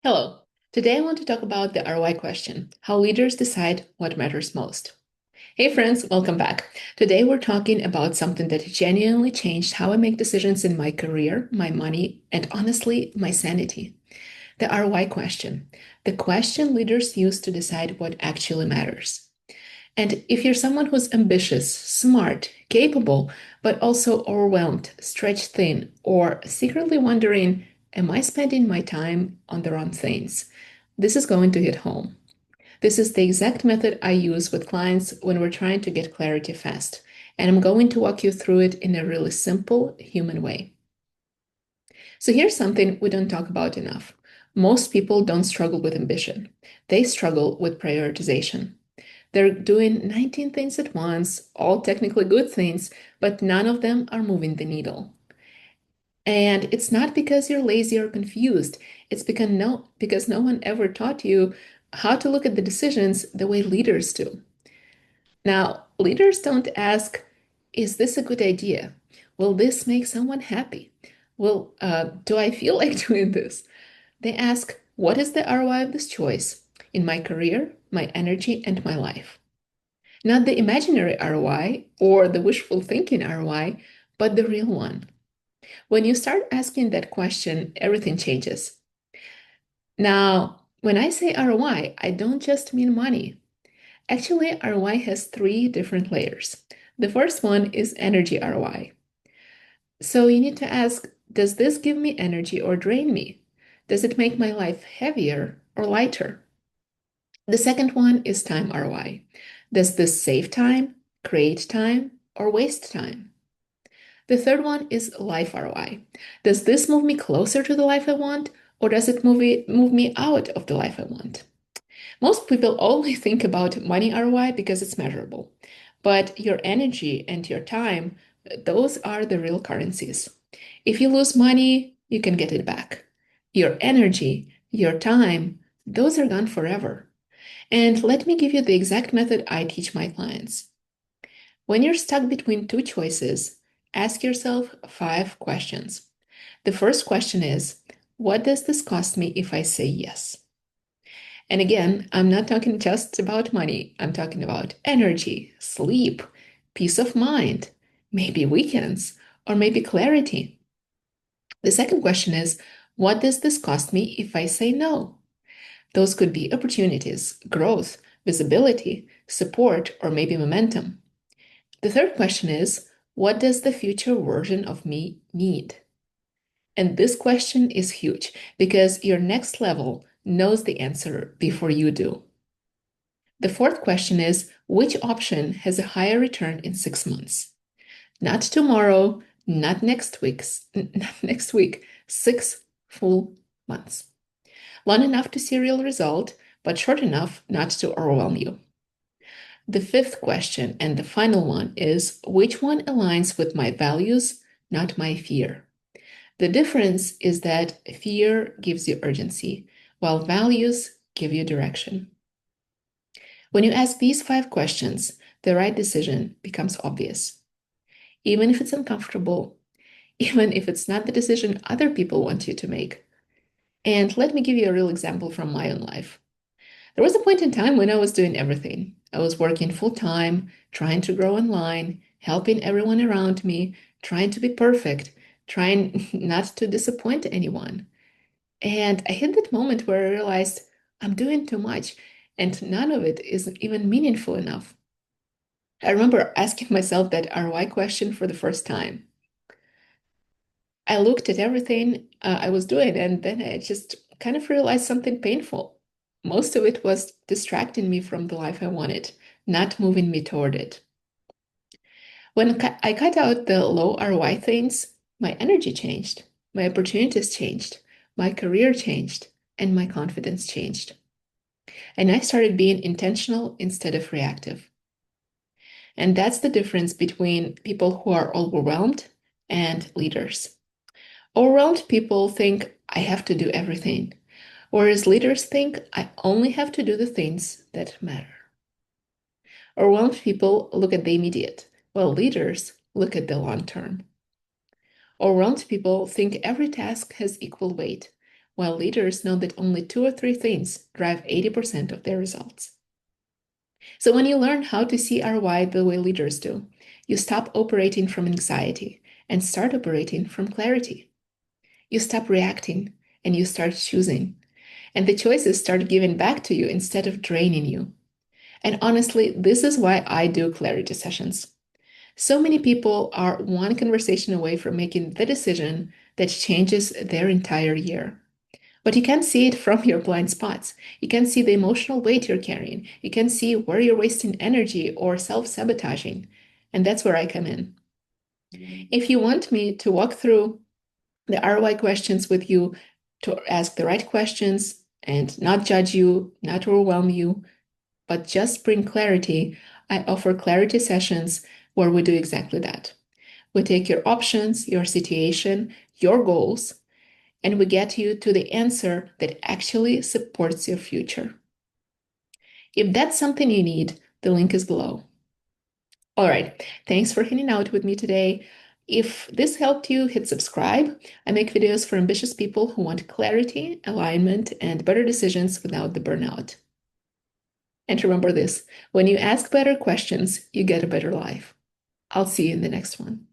Hello. Today I want to talk about the ROI question, how leaders decide what matters most. Hey friends, welcome back. Today we're talking about something that genuinely changed how I make decisions in my career, my money, and honestly, my sanity. The ROI question, the question leaders use to decide what actually matters. And if you're someone who's ambitious, smart, capable, but also overwhelmed, stretched thin, or secretly wondering, am I spending my time on the wrong things? This is going to hit home. This is the exact method I use with clients when we're trying to get clarity fast. And I'm going to walk you through it in a really simple, human way. So here's something we don't talk about enough. Most people don't struggle with ambition. They struggle with prioritization. They're doing 19 things at once, all technically good things, but none of them are moving the needle. And it's not because you're lazy or confused. It's because no one ever taught you how to look at the decisions the way leaders do. Now, leaders don't ask, is this a good idea? Will this make someone happy? Do I feel like doing this? They ask, what is the ROI of this choice in my career, my energy, and my life? Not the imaginary ROI or the wishful thinking ROI, but the real one. When you start asking that question, everything changes. Now, when I say ROI, I don't just mean money. Actually, ROI has three different layers. The first one is energy ROI. So you need to ask, does this give me energy or drain me? Does it make my life heavier or lighter? The second one is time ROI. Does this save time, create time, or waste time? The third one is life ROI. Does this move me closer to the life I want, or does it move me out of the life I want? Most people only think about money ROI because it's measurable. But your energy and your time, those are the real currencies. If you lose money, you can get it back. Your energy, your time, those are gone forever. And let me give you the exact method I teach my clients. When you're stuck between two choices, ask yourself five questions. The first question is, what does this cost me if I say yes? And again, I'm not talking just about money. I'm talking about energy, sleep, peace of mind, maybe weekends, or maybe clarity. The second question is, what does this cost me if I say no? Those could be opportunities, growth, visibility, support, or maybe momentum. The third question is, what does the future version of me need? And this question is huge because your next level knows the answer before you do. The fourth question is, which option has a higher return in 6 months? Not tomorrow, not next week, 6 full months. Long enough to see real result, but short enough not to overwhelm you. The fifth question and the final one is, which one aligns with my values, not my fear? The difference is that fear gives you urgency, while values give you direction. When you ask these five questions, the right decision becomes obvious. Even if it's uncomfortable, even if it's not the decision other people want you to make. And let me give you a real example from my own life. There was a point in time when I was doing everything. I was working full time, trying to grow online, helping everyone around me, trying to be perfect, trying not to disappoint anyone. And I hit that moment where I realized I'm doing too much and none of it is even meaningful enough. I remember asking myself that ROI question for the first time. I looked at everything I was doing and then I just kind of realized something painful. Most of it was distracting me from the life I wanted, not moving me toward it. When I cut out the low ROI things, my energy changed, my opportunities changed, my career changed, and my confidence changed. And I started being intentional instead of reactive. And that's the difference between people who are overwhelmed and leaders. Overwhelmed people think, I have to do everything, whereas leaders think, I only have to do the things that matter. Overwhelmed people look at the immediate, while leaders look at the long term. Overwhelmed people think every task has equal weight, while leaders know that only 2 or 3 things drive 80% of their results. So when you learn how to see ROI the way leaders do, you stop operating from anxiety and start operating from clarity. You stop reacting and you start choosing. And the choices start giving back to you instead of draining you. And honestly, this is why I do clarity sessions. So many people are one conversation away from making the decision that changes their entire year. But you can't see it from your blind spots. You can see the emotional weight you're carrying. You can see where you're wasting energy or self-sabotaging. And that's where I come in. If you want me to walk through the ROI questions with you, to ask the right questions and not judge you, not overwhelm you, but just bring clarity, I offer clarity sessions where we do exactly that. We take your options, your situation, your goals, and we get you to the answer that actually supports your future. If that's something you need, the link is below. All right, thanks for hanging out with me today. If this helped you, hit subscribe. I make videos for ambitious people who want clarity, alignment, and better decisions without the burnout. And remember this, when you ask better questions, you get a better life. I'll see you in the next one.